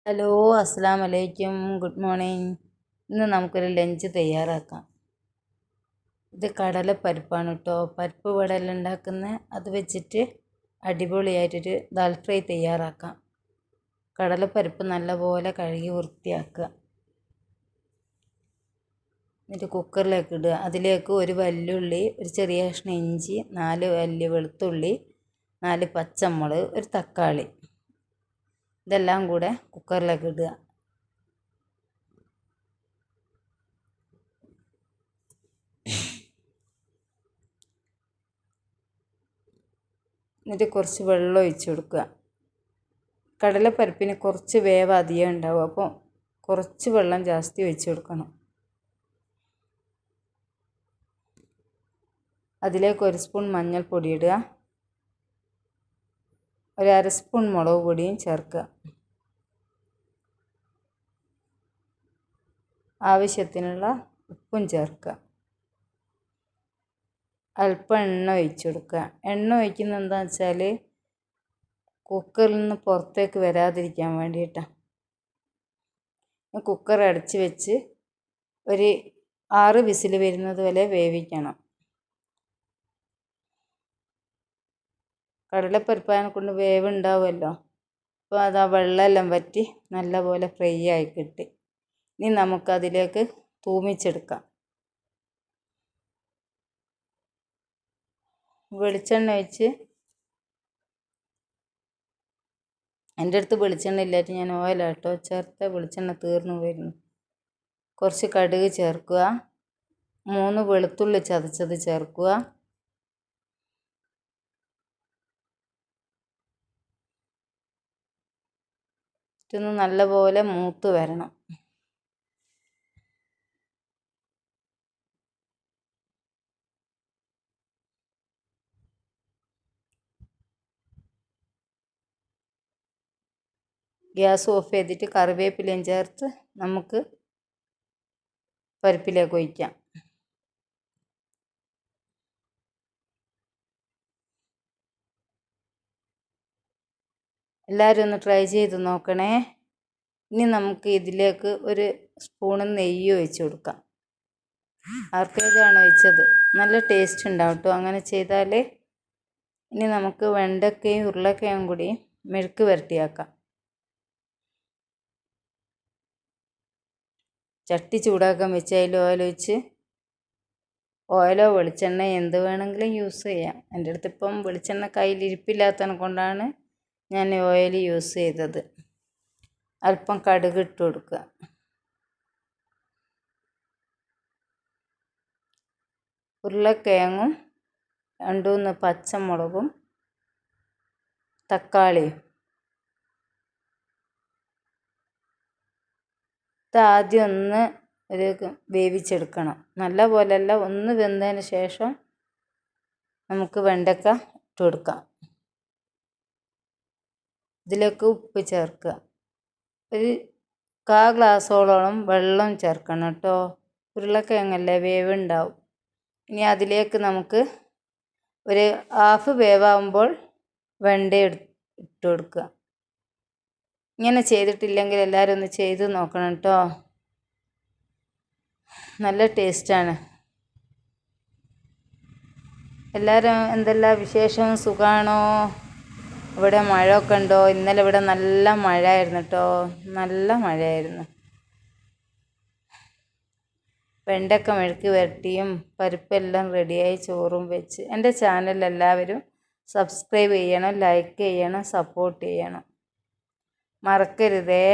Hello, അസ്സലാം വലൈക്കും. Good morning. ഇന്ന് നമുക്കൊരു ലഞ്ച് തയ്യാറാക്കാം. ഇത് കടലപ്പരിപ്പാണ് കേട്ടോ. പരിപ്പ് വടയെല്ലാം ഉണ്ടാക്കുന്ന അത് വെച്ചിട്ട് അടിപൊളിയായിട്ടൊരു ദാൽ ഫ്രൈ തയ്യാറാക്കാം. കടലപ്പരിപ്പ് നല്ലപോലെ കഴുകി വൃത്തിയാക്കുക. എന്നിട്ട് കുക്കറിലേക്ക് ഇടുക. അതിലേക്ക് ഒരു വല്യുള്ളി, ഒരു ചെറിയ കഷ്ണം ഇഞ്ചി, 4 വലിയ വെളുത്തുള്ളി, 4 പച്ചമുളക്, ഒരു തക്കാളി, ഇതെല്ലാം കൂടെ കുക്കറിലേക്ക് ഇടുക. എന്നിട്ട് കുറച്ച് വെള്ളം ഒഴിച്ച് കൊടുക്കുക. കടലപ്പരിപ്പിന് കുറച്ച് വേവ് അധികം ഉണ്ടാവും, അപ്പോൾ കുറച്ച് വെള്ളം ജാസ്തി ഒഴിച്ച് കൊടുക്കണം. അതിലേക്ക് 1 സ്പൂൺ മഞ്ഞൾപ്പൊടി ഇടുക. ഒരു 1/2 സ്പൂൺ മുളക് പൊടിയും ചേർക്കുക. ആവശ്യത്തിനുള്ള ഉപ്പും ചേർക്കുക. അല്പം എണ്ണ ഒഴിച്ച് കൊടുക്കുക. എണ്ണ ഒഴിക്കുന്നത് എന്താണെന്ന് വെച്ചാൽ കുക്കറിൽ നിന്ന് പുറത്തേക്ക് വരാതിരിക്കാൻ വേണ്ടിയിട്ടാണ്. കുക്കർ അടച്ച് വെച്ച് ഒരു 6 വിസിൽ വരുന്നത് വരെ വേവിക്കണം. കടലപ്പരിപ്പാനെ കൊണ്ട് വേവ് ഉണ്ടാവുമല്ലോ, അപ്പോൾ അത് ആ വെള്ളമെല്ലാം വറ്റി നല്ലപോലെ ഫ്രൈ ആയി കിട്ടി. ഇനി നമുക്കതിലേക്ക് തൂമിച്ചെടുക്കാം. വെളിച്ചെണ്ണ ഒഴിച്ച്, എൻ്റെ അടുത്ത് വെളിച്ചെണ്ണ ഇല്ലായിട്ട് ഞാൻ ഓയിലാട്ടോ ചേർത്ത്, വെളിച്ചെണ്ണ തീർന്നു വരുന്നു. കുറച്ച് കടുക് ചേർക്കുക. 3 വെളുത്തുള്ളി ചതച്ചത് ചേർക്കുക. ഇതൊന്ന് നല്ലപോലെ മൂത്ത് വരണം. ഗ്യാസ് ഓഫ് ചെയ്തിട്ട് കറിവേപ്പിലയും ചേർത്ത് നമുക്ക് പരിപ്പിലേക്ക് ഒഴിക്കാം. എല്ലാവരും ഒന്ന് ട്രൈ ചെയ്ത് നോക്കണേ. ഇനി നമുക്ക് ഇതിലേക്ക് 1 സ്പൂണ് നെയ്യ് ഒഴിച്ച് കൊടുക്കാം. ആർക്കേജാണ് ഒഴിച്ചത്. നല്ല ടേസ്റ്റ് ഉണ്ടാവും കേട്ടോ അങ്ങനെ ചെയ്താൽ. ഇനി നമുക്ക് വെണ്ടയ്ക്കയും ഉരുളക്കയും കൂടി മെഴുക്ക് വരട്ടിയാക്കാം. ചട്ടി ചൂടാക്കാൻ വെച്ച് അതിൽ ഓയിൽ ഒഴിച്ച്, ഓയിലോ വെളിച്ചെണ്ണ എന്ത് വേണമെങ്കിലും യൂസ് ചെയ്യാം. എൻ്റെ അടുത്ത് ഇപ്പം വെളിച്ചെണ്ണ കയ്യിലിരിപ്പില്ലാത്തത് കൊണ്ടാണ് ഞാൻ ഓയിൽ യൂസ് ചെയ്തത്. അല്പം കടുക് ഇട്ട് കൊടുക്കുക. ഉരുളക്കിഴങ്ങും 2-3 പച്ചമുളകും തക്കാളിയും ഇതാദ്യം ഒന്ന് വേവിച്ചെടുക്കണം. നല്ല പോലെയല്ല, ഒന്ന് വെന്തതിന് ശേഷം നമുക്ക് വെണ്ടയ്ക്ക ഇട്ട് കൊടുക്കാം. ഇതിലേക്ക് ഉപ്പ് ചേർക്കുക. ഒരു 1/4 ഗ്ലാസ്സോളം വെള്ളം ചേർക്കണം കേട്ടോ. ഉരുളക്കിഴങ്ങല്ലേ, വേവുണ്ടാവും. ഇനി അതിലേക്ക് നമുക്ക് ഒരു 1/2 വേവാകുമ്പോൾ വെണ്ട ഇട്ട് കൊടുക്കുക. ഇങ്ങനെ ചെയ്തിട്ടില്ലെങ്കിൽ എല്ലാവരും ഒന്ന് ചെയ്ത് നോക്കണം കേട്ടോ. നല്ല ടേസ്റ്റാണ്. എല്ലാവരും എന്തെല്ലാം വിശേഷം, സുഖമാണോ? ഇവിടെ മഴയൊക്കെ ഉണ്ടോ? ഇന്നലെ ഇവിടെ നല്ല മഴയായിരുന്നു കേട്ടോ, നല്ല മഴയായിരുന്നു. വെണ്ടയ്ക്ക മെഴുക്ക് വരട്ടിയും പരിപ്പെല്ലാം റെഡിയായി, ചോറും വെച്ച്. എൻ്റെ ചാനൽ എല്ലാവരും സബ്സ്ക്രൈബ് ചെയ്യണം, ലൈക്ക് ചെയ്യണം, സപ്പോർട്ട് ചെയ്യണം, മറക്കരുതേ.